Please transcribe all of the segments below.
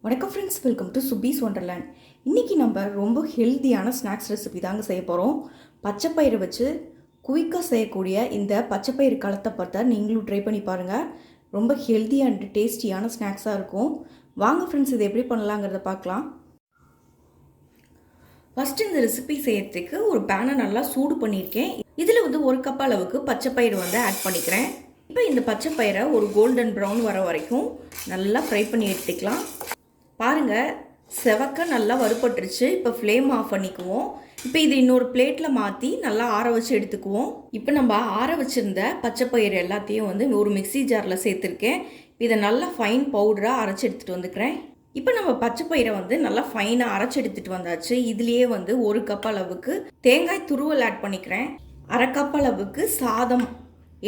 வணக்கம் friends, welcome to சுபீஸ் wonderland. இன்றைக்கி நம்ம ரொம்ப ஹெல்த்தியான ஸ்நாக்ஸ் ரெசிபி தாங்க செய்ய போகிறோம். பச்சைப்பயிறு வச்சு குயிக்காக செய்யக்கூடிய இந்த பச்சைப்பயிறு கலத்தை பார்த்தா நீங்களும் ட்ரை பண்ணி பாருங்கள். ரொம்ப ஹெல்த்தி அண்ட் டேஸ்டியான ஸ்நாக்ஸாக இருக்கும். வாங்க ஃப்ரெண்ட்ஸ், இது எப்படி பண்ணலாங்கிறத பார்க்கலாம். ஃபஸ்ட்டு இந்த ரெசிபி செய்யறதுக்கு ஒரு பேனை நல்லா சூடு பண்ணியிருக்கேன். இதில் ஒரு கப் அளவுக்கு பச்சைப்பயிறு ஆட் பண்ணிக்கிறேன். இப்போ இந்த பச்சைப்பயிரை ஒரு கோல்டன் ப்ரௌன் வர வரைக்கும் நல்லா ஃப்ரை பண்ணி எடுத்துக்கலாம். பாருங்கள், செவக்க நல்லா வறுபட்டுருச்சு. இப்போ ஃப்ளேம் ஆஃப் பண்ணிக்குவோம். இப்போ இது இன்னொரு பிளேட்டில் மாற்றி நல்லா ஆற வச்சு எடுத்துக்குவோம். இப்போ நம்ம ஆற வச்சுருந்த பச்சைப்பயிறு எல்லாத்தையும் ஒரு மிக்சி ஜாரில் சேர்த்துருக்கேன். இதை நல்லா ஃபைன் பவுடராக அரைச்சி எடுத்துகிட்டு வந்துக்கிறேன். இப்போ நம்ம பச்சைப்பயிரை நல்லா ஃபைனாக அரைச்சி எடுத்துகிட்டு வந்தாச்சு. இதுலேயே ஒரு கப் அளவுக்கு தேங்காய் துருவல் ஆட் பண்ணிக்கிறேன். அரை கப் அளவுக்கு சாதம்,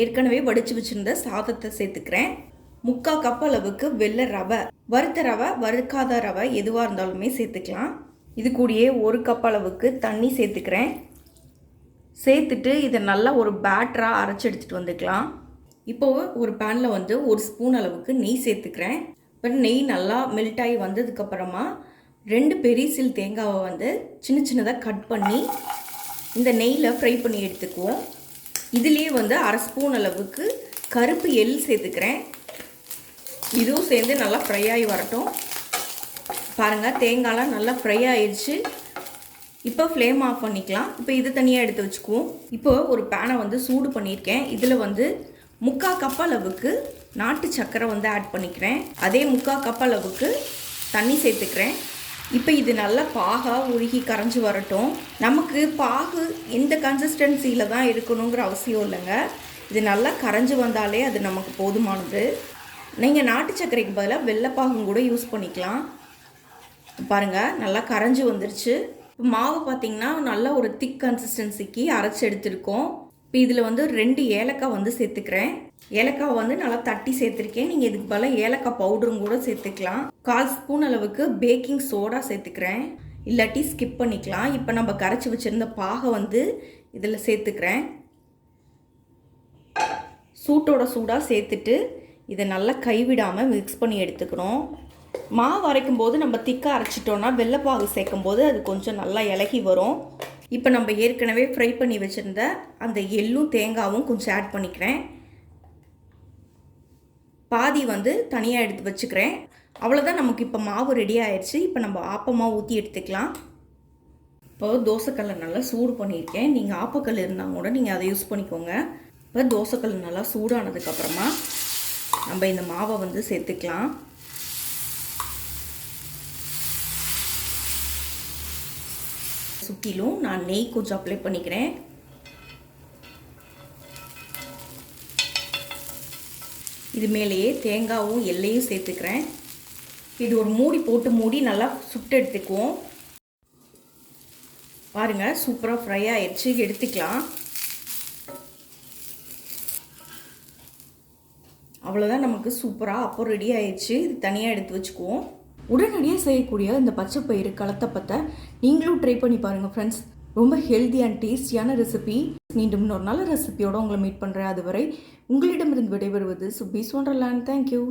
ஏற்கனவே வடித்து வச்சுருந்த சாதத்தை சேர்த்துக்கிறேன். 3/4 கப் அளவுக்கு வெள்ளை ரவை, வறுத்த ரவை வறுக்காத ரவை எதுவாக இருந்தாலுமே சேர்த்துக்கலாம். இது கூடயே 1 கப் அளவுக்கு தண்ணி சேர்த்துக்கிறேன். சேர்த்துட்டு இதை நல்லா ஒரு பேட்டராக அரைச்சி எடுத்துகிட்டு வந்துக்கலாம். இப்போது ஒரு பேனில் 1 ஸ்பூன் அளவுக்கு நெய் சேர்த்துக்கிறேன். இப்போ நெய் நல்லா மெல்ட் ஆகி வந்ததுக்கப்புறமா 2 பெரிய சில் தேங்காவை சின்ன சின்னதாக கட் பண்ணி இந்த நெய்யில் ஃப்ரை பண்ணி எடுத்துக்குவோம். இதுலேயே அரை ஸ்பூன் அளவுக்கு கருப்பு எள் சேர்த்துக்கிறேன். இதுவும் சேர்ந்து நல்லா ஃப்ரை ஆகி வரட்டும். பாருங்கள், தேங்காய்லாம் நல்லா ஃப்ரை ஆயிடுச்சு. இப்போ ஃப்ளேம் ஆஃப் பண்ணிக்கலாம். இப்போ இது தனியாக எடுத்து வச்சுக்குவோம். இப்போ ஒரு பேனை சூடு பண்ணியிருக்கேன். இதில் 3/4 கப் அளவுக்கு நாட்டு சர்க்கரை ஆட் பண்ணிக்கிறேன். அதே 3/4 கப் அளவுக்கு தண்ணி சேர்த்துக்கிறேன். இப்போ இது நல்லா பாகாக உருகி கரைஞ்சி வரட்டும். நமக்கு பாகு எந்த கன்சிஸ்டன்சியில் தான் இருக்கணுங்கிற அவசியம் இல்லைங்க. இது நல்லா கரைஞ்சி வந்தாலே அது நமக்கு போதுமானது. நீங்கள் நாட்டு சர்க்கரைக்கு பதிலாக வெள்ளைப்பாகும் கூட யூஸ் பண்ணிக்கலாம். பாருங்கள், நல்லா கரைஞ்சி வந்துருச்சு. இப்போ மாவு பார்த்திங்கன்னா நல்லா ஒரு திக் கன்சிஸ்டன்சிக்கு அரைச்சி எடுத்துருக்கோம். இப்போ இதில் 2 ஏலக்காய் சேர்த்துக்கிறேன். ஏலக்காய் நல்லா தட்டி சேர்த்துருக்கேன். நீங்கள் இதுக்கு பதிலாக ஏலக்காய் பவுடரும் கூட சேர்த்துக்கலாம். 1/4 ஸ்பூன் அளவுக்கு பேக்கிங் சோடா சேர்த்துக்கிறேன். இல்லாட்டி ஸ்கிப் பண்ணிக்கலாம். இப்போ நம்ம கரைச்சி வச்சுருந்த பாகை இதில் சேர்த்துக்கிறேன். சூட்டோட சூடாக சேர்த்துட்டு இதை நல்லா கைவிடாமல் மிக்ஸ் பண்ணி எடுத்துக்கணும். மாவு அரைக்கும் போது நம்ம திக்காக அரைச்சிட்டோன்னா வெள்ளைப்பாகு சேர்க்கும் போது அது கொஞ்சம் நல்லா இலகி வரும். இப்போ நம்ம ஏற்கனவே ஃப்ரை பண்ணி வச்சுருந்த அந்த எள்ளும் தேங்காயும் கொஞ்சம் ஆட் பண்ணிக்கிறேன். பாதி தனியாக எடுத்து வச்சுக்கிறேன். அவ்வளோதான், நமக்கு இப்போ மாவு ரெடி ஆயிடுச்சு. இப்போ நம்ம ஆப்பமாக ஊற்றி எடுத்துக்கலாம். இப்போ தோசைக்கல்லை நல்லா சூடு பண்ணியிருக்கேன். நீங்கள் ஆப்பக்கல் இருந்தால் கூட நீங்கள் அதை யூஸ் பண்ணிக்கோங்க. இப்போ தோசைக்கல் நல்லா சூடானதுக்கப்புறமா நம்ம இந்த மாவை சேர்த்துக்கலாம். சுற்றிலும் நான் நெய் கொஞ்சம் அப்ளை பண்ணிக்கிறேன். இது மேலேயே தேங்காயும் எள்ளையும் சேர்த்துக்கிறேன். இது ஒரு மூடி போட்டு மூடி நல்லா சுட்டு எடுத்துக்குவோம். பாருங்கள், சூப்பராக ஃப்ரை ஆயிடுச்சு. எடுத்துக்கலாம். அவ்வளோதான், நமக்கு சூப்பராக அப்போ ரெடி ஆயிடுச்சு. இது தனியாக எடுத்து வச்சுக்குவோம். உடனடியாக செய்யக்கூடிய இந்த பச்சைப்பயிறு கலத்தை பற்ற நீங்களும் ட்ரை பண்ணி பாருங்கள் ஃப்ரெண்ட்ஸ். ரொம்ப ஹெல்தி அண்ட் டேஸ்டியான ரெசிபி. மீண்டும் இன்னொரு நல்ல ரெசிபியோடு உங்களை மீட் பண்ணுறேன். அதுவரை உங்களிடமிருந்து விடைபெறுவது சுபீஸ் ஒண்டர்லேண்ட். தேங்க்யூ.